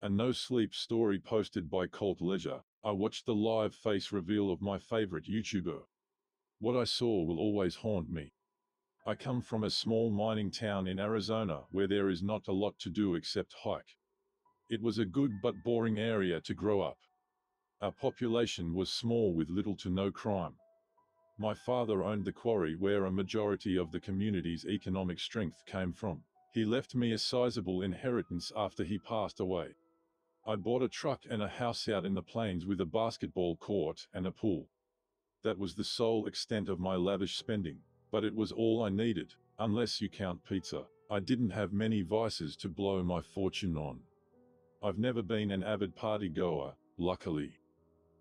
A no-sleep story posted by Cult Leisure. I watched the live face reveal of my favorite YouTuber. What I saw will always haunt me. I come from a small mining town in Arizona where there is not a lot to do except hike. It was a good but boring area to grow up. Our population was small with little to no crime. My father owned the quarry where a majority of the community's economic strength came from. He left me a sizable inheritance after he passed away. I bought a truck and a house out in the plains with a basketball court and a pool. That was the sole extent of my lavish spending, but it was all I needed, unless you count pizza. I didn't have many vices to blow my fortune on. I've never been an avid party goer, luckily.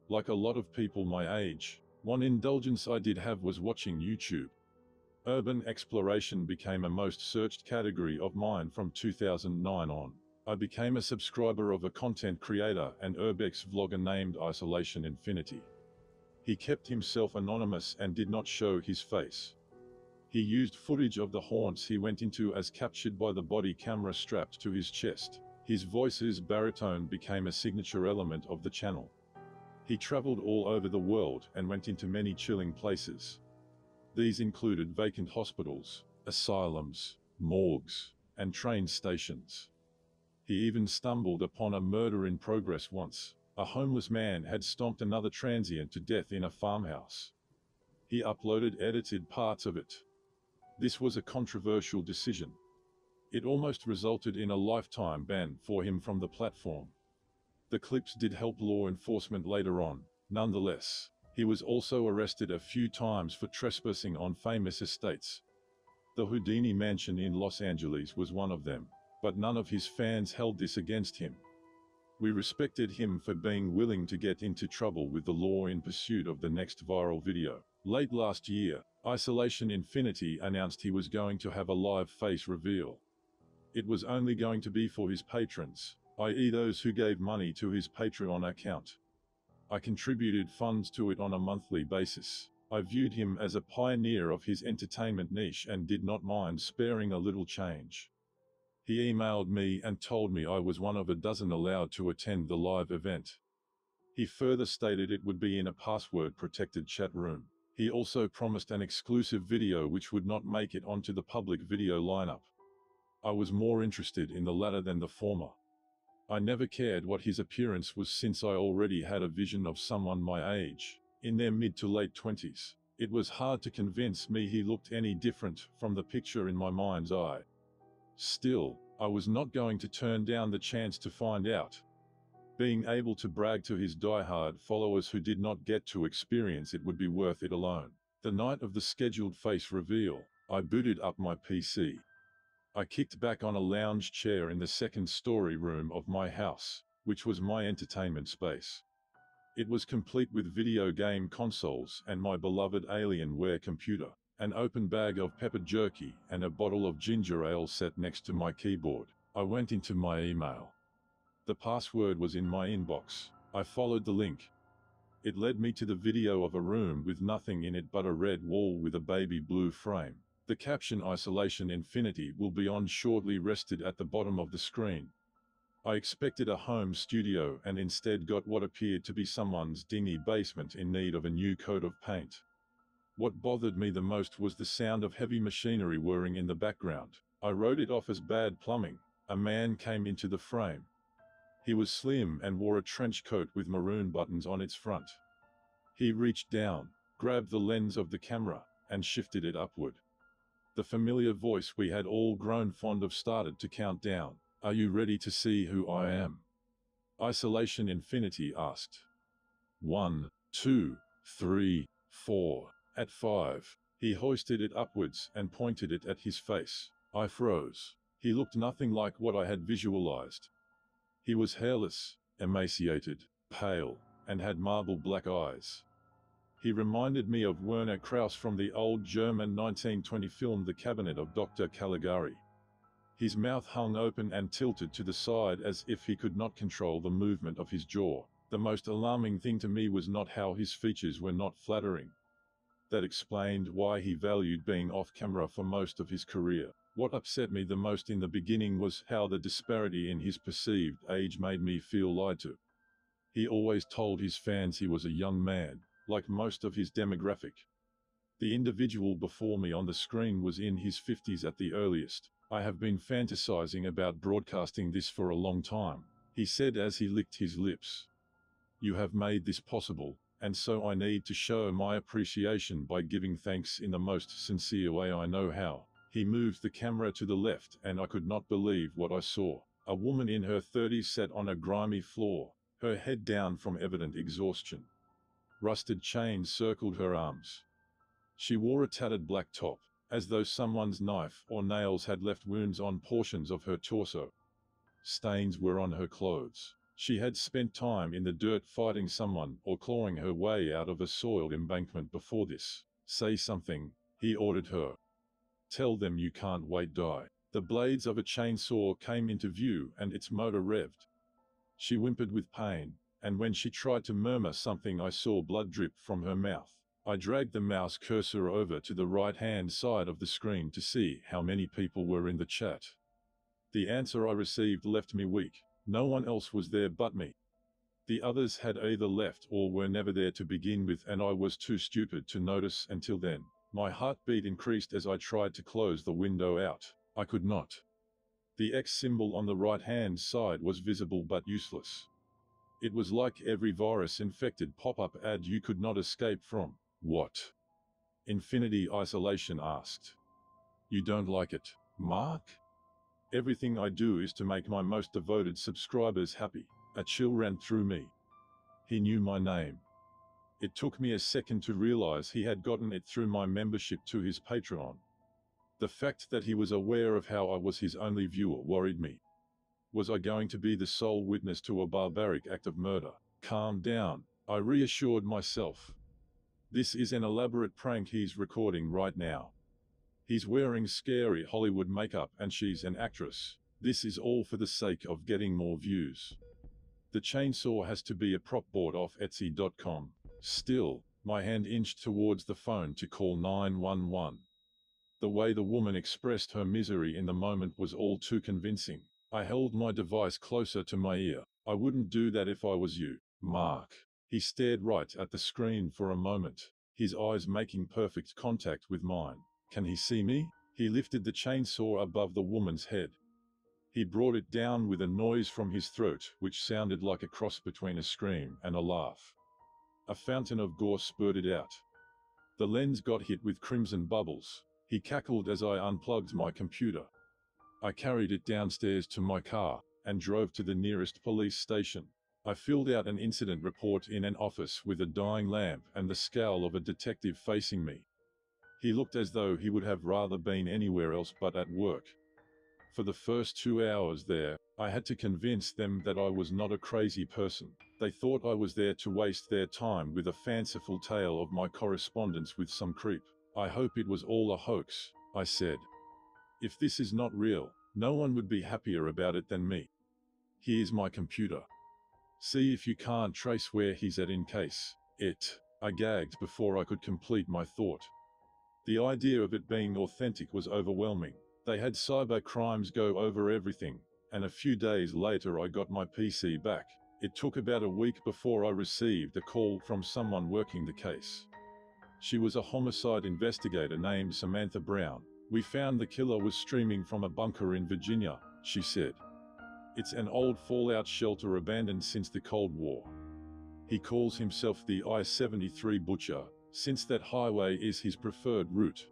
Like a lot of people my age, one indulgence I did have was watching YouTube. Urban exploration became a most searched category of mine from 2009 on. I became a subscriber of a content creator and urbex vlogger named Isolation Infinity. He kept himself anonymous and did not show his face. He used footage of the haunts he went into as captured by the body camera strapped to his chest. His voice's baritone became a signature element of the channel. He traveled all over the world and went into many chilling places. These included vacant hospitals, asylums, morgues, and train stations. He even stumbled upon a murder in progress once. A homeless man had stomped another transient to death in a farmhouse. He uploaded edited parts of it. This was a controversial decision. It almost resulted in a lifetime ban for him from the platform. The clips did help law enforcement later on. Nonetheless, he was also arrested a few times for trespassing on famous estates. The Houdini mansion in Los Angeles was one of them, but none of his fans held this against him. We respected him for being willing to get into trouble with the law in pursuit of the next viral video. Late last year, Isolation Infinity announced he was going to have a live face reveal. It was only going to be for his patrons, i.e. those who gave money to his Patreon account. I contributed funds to it on a monthly basis. I viewed him as a pioneer of his entertainment niche and did not mind sparing a little change. He emailed me and told me I was one of a dozen allowed to attend the live event. He further stated it would be in a password-protected chat room. He also promised an exclusive video which would not make it onto the public video lineup. I was more interested in the latter than the former. I never cared what his appearance was since I already had a vision of someone my age, in their mid to late 20s. It was hard to convince me he looked any different from the picture in my mind's eye. Still, I was not going to turn down the chance to find out. Being able to brag to his die-hard followers who did not get to experience it would be worth it alone. The night of the scheduled face reveal, I booted up my PC. I kicked back on a lounge chair in the second-story room of my house, which was my entertainment space. It was complete with video game consoles and my beloved Alienware computer. An open bag of pepper jerky and a bottle of ginger ale sat next to my keyboard. I went into my email. The password was in my inbox. I followed the link. It led me to the video of a room with nothing in it but a red wall with a baby blue frame. The caption "Isolation Infinity" will be on shortly rested at the bottom of the screen. I expected a home studio and instead got what appeared to be someone's dingy basement in need of a new coat of paint. What bothered me the most was the sound of heavy machinery whirring in the background. I wrote it off as bad plumbing. A man came into the frame. He was slim and wore a trench coat with maroon buttons on its front. He reached down, grabbed the lens of the camera, and shifted it upward. The familiar voice we had all grown fond of started to count down. "Are you ready to see who I am?" Isolation Infinity asked. 1, 2, 3, 4. At 5, he hoisted it upwards and pointed it at his face. I froze. He looked nothing like what I had visualized. He was hairless, emaciated, pale, and had marble black eyes. He reminded me of Werner Krauss from the old German 1920 film The Cabinet of Dr. Caligari. His mouth hung open and tilted to the side as if he could not control the movement of his jaw. The most alarming thing to me was not how his features were not flattering. That explained why he valued being off camera for most of his career. What upset me the most in the beginning was how the disparity in his perceived age made me feel lied to. He always told his fans he was a young man, like most of his demographic. The individual before me on the screen was in his 50s at the earliest. I have been fantasizing about broadcasting this for a long time, he said as he licked his lips. You have made this possible, and so I need to show my appreciation by giving thanks in the most sincere way I know how. He moved the camera to the left and I could not believe what I saw. A woman in her 30s sat on a grimy floor, her head down from evident exhaustion. Rusted chains circled her arms. She wore a tattered black top, as though someone's knife or nails had left wounds on portions of her torso. Stains were on her clothes. She had spent time in the dirt fighting someone or clawing her way out of a soiled embankment before this. Say something, he ordered her. Tell them you can't wait, die. The blades of a chainsaw came into view and its motor revved. She whimpered with pain, and when she tried to murmur something I saw blood drip from her mouth. I dragged the mouse cursor over to the right-hand side of the screen to see how many people were in the chat. The answer I received left me weak. No one else was there but me. The others had either left or were never there to begin with, and I was too stupid to notice until then. My heartbeat increased as I tried to close the window out. I could not. The X symbol on the right-hand side was visible but useless. It was like every virus-infected pop-up ad you could not escape from. What? Infinity Isolation asked. You don't like it, Mark? Everything I do is to make my most devoted subscribers happy. A chill ran through me. He knew my name. It took me a second to realize he had gotten it through my membership to his Patreon. The fact that he was aware of how I was his only viewer worried me. Was I going to be the sole witness to a barbaric act of murder? Calm down, I reassured myself. This is an elaborate prank he's recording right now. He's wearing scary Hollywood makeup and she's an actress. This is all for the sake of getting more views. The chainsaw has to be a prop bought off Etsy.com. Still, my hand inched towards the phone to call 911. The way the woman expressed her misery in the moment was all too convincing. I held my device closer to my ear. I wouldn't do that if I was you, Mark. He stared right at the screen for a moment, his eyes making perfect contact with mine. Can he see me? He lifted the chainsaw above the woman's head. He brought it down with a noise from his throat, which sounded like a cross between a scream and a laugh. A fountain of gore spurted out. The lens got hit with crimson bubbles. He cackled as I unplugged my computer. I carried it downstairs to my car and drove to the nearest police station. I filled out an incident report in an office with a dying lamp and the scowl of a detective facing me. He looked as though he would have rather been anywhere else but at work. For the first 2 hours there, I had to convince them that I was not a crazy person. They thought I was there to waste their time with a fanciful tale of my correspondence with some creep. I hope it was all a hoax, I said. If this is not real, no one would be happier about it than me. Here's my computer. See if you can't trace where he's at in case I gagged before I could complete my thought. The idea of it being authentic was overwhelming. They had cyber crimes go over everything, and a few days later I got my PC back. It took about a week before I received a call from someone working the case. She was a homicide investigator named Samantha Brown. We found the killer was streaming from a bunker in Virginia, she said. It's an old fallout shelter abandoned since the Cold War. He calls himself the I-73 Butcher, since that highway is his preferred route.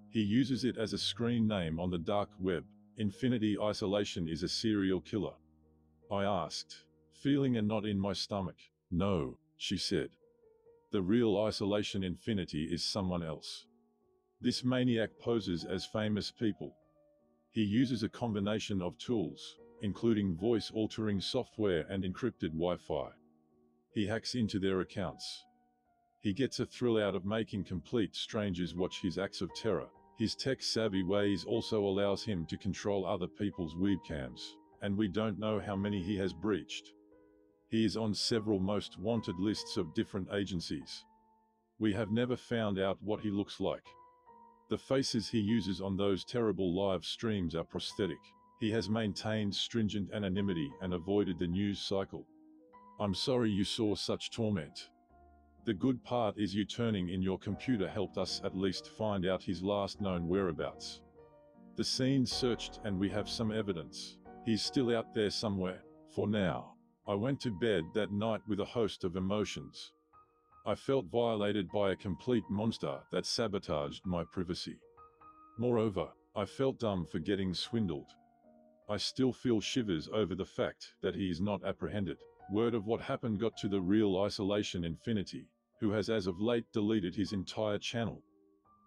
He uses it as a screen name on the dark web. Infinity Isolation is a serial killer. I asked, feeling a knot in my stomach. No, she said. The real Isolation Infinity is someone else. This maniac poses as famous people. He uses a combination of tools, including voice-altering software and encrypted Wi-Fi. He hacks into their accounts. He gets a thrill out of making complete strangers watch his acts of terror. His tech-savvy ways also allows him to control other people's webcams, and we don't know how many he has breached. He is on several most wanted lists of different agencies. We have never found out what he looks like. The faces he uses on those terrible live streams are prosthetic. He has maintained stringent anonymity and avoided the news cycle. I'm sorry you saw such torment. The good part is you turning in your computer helped us at least find out his last known whereabouts. The scene's searched and we have some evidence. He's still out there somewhere, for now. I went to bed that night with a host of emotions. I felt violated by a complete monster that sabotaged my privacy. Moreover, I felt dumb for getting swindled. I still feel shivers over the fact that he is not apprehended. Word of what happened got to the real Isolation Infinity, who has as of late deleted his entire channel.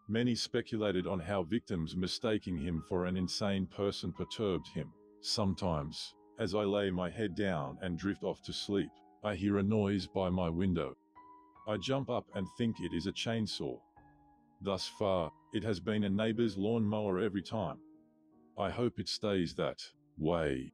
Many speculated on how victims mistaking him for an insane person perturbed him. Sometimes, as I lay my head down and drift off to sleep, I hear a noise by my window. I jump up and think it is a chainsaw. Thus far, it has been a neighbor's lawnmower every time. I hope it stays that way.